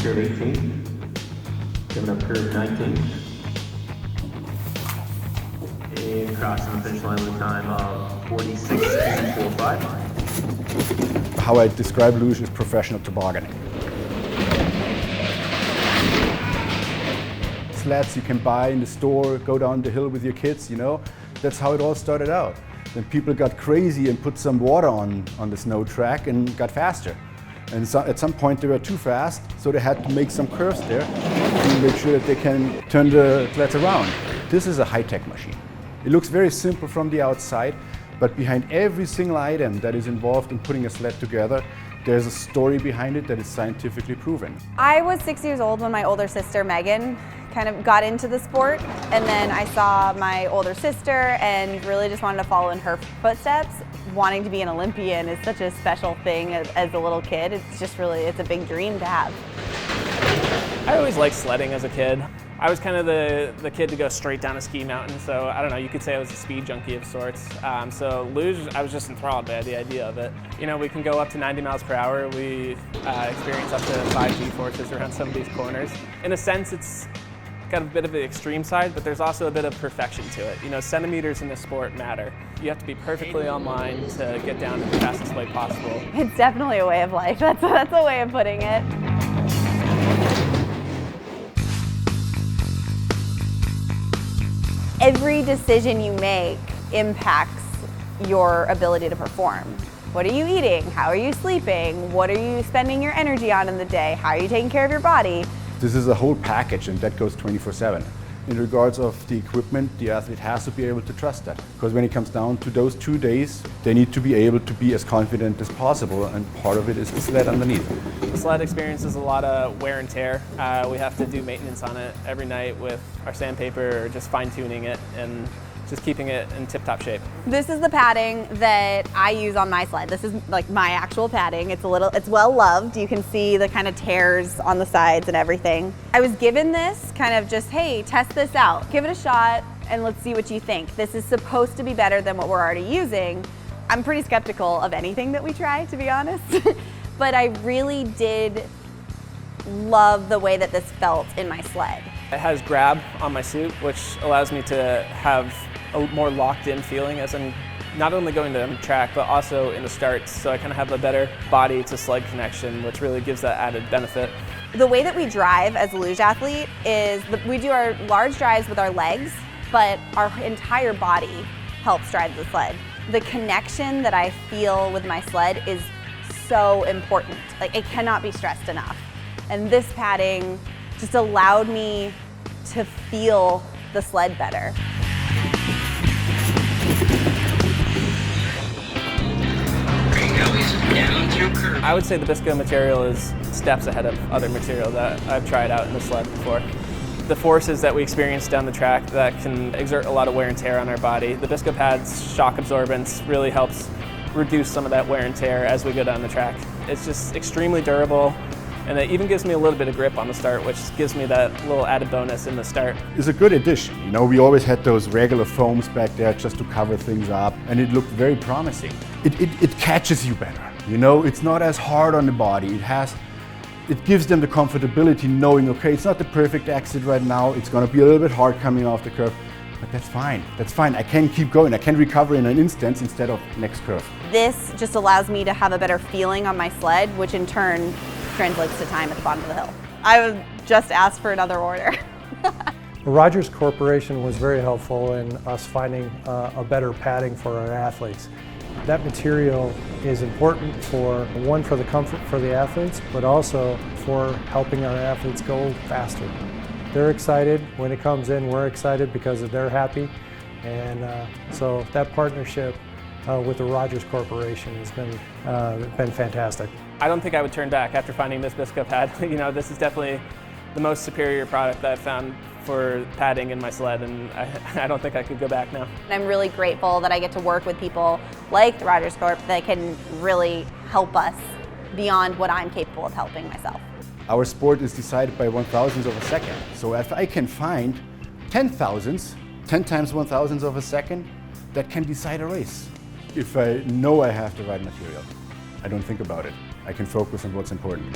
curve 18, coming up curve 19, and crossing the finish line with a time of 46.45. How I describe luge is professional tobogganing. Sleds you can buy in the store, go down the hill with your kids, you know. That's how it all started out. Then people got crazy and put some water on the snow track and got faster. And so at some point they were too fast, so they had to make some curves there to make sure that they can turn the sleds around. This is a high-tech machine. It looks very simple from the outside, but behind every single item that is involved in putting a sled together, there's a story behind it that is scientifically proven. I was 6 years old when my older sister, Megan, kind of got into the sport, and then I saw my older sister and really just wanted to follow in her footsteps. Wanting to be an Olympian is such a special thing as a little kid. It's just really, it's a big dream to have. I always liked sledding as a kid. I was kind of the kid to go straight down a ski mountain, so I don't know, you could say I was a speed junkie of sorts. So luge, I was just enthralled by the idea of it. You know, we can go up to 90 miles per hour. We experience up to 5 G-forces around some of these corners. In a sense, it's got a bit of the extreme side, but there's also a bit of perfection to it. You know, centimeters in this sport matter. You have to be perfectly on line to get down in the fastest way possible. It's definitely a way of life. That's a way of putting it. Every decision you make impacts your ability to perform. What are you eating? How are you sleeping? What are you spending your energy on in the day? How are you taking care of your body? This is a whole package, and that goes 24/7. In regards of the equipment, the athlete has to be able to trust that. Because when it comes down to those 2 days, they need to be able to be as confident as possible, and part of it is the sled underneath. The sled experiences a lot of wear and tear. We have to do maintenance on it every night with our sandpaper or just fine-tuning it and just keeping it in tip-top shape. This is the padding that I use on my sled. This is like my actual padding. It's well loved. You can see the kind of tears on the sides and everything. I was given this kind of just, hey, test this out. Give it a shot and let's see what you think. This is supposed to be better than what we're already using. I'm pretty skeptical of anything that we try, to be honest. But I really did love the way that this felt in my sled. It has grab on my suit, which allows me to have a more locked-in feeling as I'm not only going to the track, but also in the starts. So I kind of have a better body to sled connection, which really gives that added benefit. The way that we drive as a luge athlete is we do our large drives with our legs, but our entire body helps drive the sled. The connection that I feel with my sled is so important. Like, it cannot be stressed enough. And this padding just allowed me to feel the sled better. I would say the BISCO material is steps ahead of other material that I've tried out in the sled before. The forces that we experience down the track that can exert a lot of wear and tear on our body, the BISCO pad's shock absorbance really helps reduce some of that wear and tear as we go down the track. It's just extremely durable, and it even gives me a little bit of grip on the start, which gives me that little added bonus in the start. It's a good addition. You know, we always had those regular foams back there just to cover things up, and it looked very promising. It catches you better. You know, it's not as hard on the body. It gives them the comfortability knowing, okay, it's not the perfect exit right now. It's going to be a little bit hard coming off the curve, but that's fine. That's fine. I can keep going. I can recover in an instant instead of next curve. This just allows me to have a better feeling on my sled, which in turn translates to time at the bottom of the hill. I would just ask for another order. Rogers Corporation was very helpful in us finding a better padding for our athletes. That material is important for the comfort for the athletes, but also for helping our athletes go faster. They're excited when it comes in, we're excited because they're happy, and so that partnership with the Rogers Corporation has been fantastic. I don't think I would turn back after finding this BISCO pad. You know, this is definitely the most superior product that I've found for padding in my sled, and I don't think I could go back now. I'm really grateful that I get to work with people like the Rogers Corp that can really help us beyond what I'm capable of helping myself. Our sport is decided by 1,000th of a second. So if I can find 10 thousandths, 10 times 1,000th of a second, that can decide a race. If I know I have the right material, I don't think about it. I can focus on what's important.